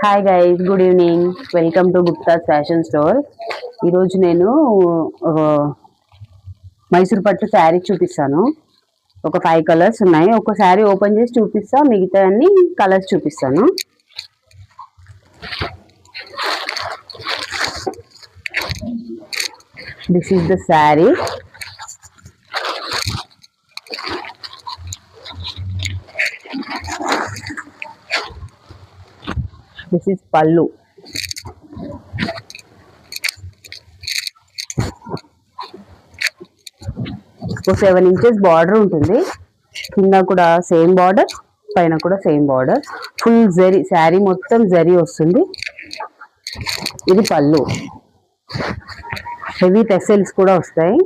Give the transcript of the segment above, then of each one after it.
Hi guys, good evening. Welcome to Gupta fashion store. ఈరోజు నేను మైసూర్ పట్టు శారీ చూపిస్తాను. ఒక 5 కలర్స్ ఉన్నాయి. ఒక శారీ ఓపెన్ చేసి చూపిస్తా, మిగతా అన్ని కలర్స్ చూపిస్తాను. This is the sari. This is పళ్ళు. 7 ఇంచెస్ బార్డర్ ఉంటుంది. కింద కూడా సేమ్ బార్డర్, పైన కూడా same border. Full zari, sari మొత్తం జరీ వస్తుంది. ఇది పళ్ళు. హెవీ టెసెల్స్ కూడా వస్తాయి.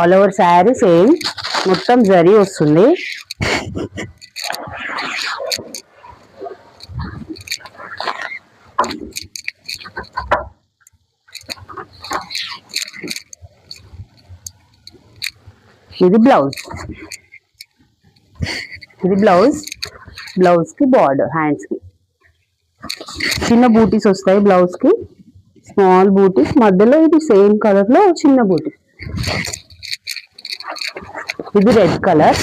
ఆల్ ఓవర్ శారీ సేమ్ మొత్తం జరీ వస్తుంది. ఇది బ్లౌజ్. ఇది బ్లౌజ్. బ్లౌజ్ కి బార్డర్, హ్యాండ్స్ కి చిన్న బూటీస్ వస్తాయి. బ్లౌజ్ కి స్మాల్ బూటీస్, మధ్యలో ఇది సేమ్ కలర్ లో చిన్న బూటీస్. ఇది రెడ్ కలర్.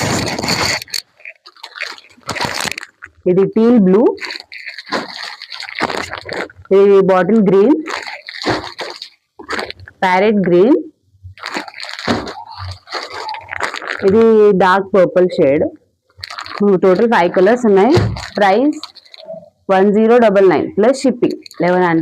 ఇది టీల్ బ్లూ. ఇది బాటిల్ గ్రీన్, ప్యారెట్ గ్రీన్. ఇది dark purple shade. Total 5 colours ఉన్నాయి. Price 1099 plus shipping 1100.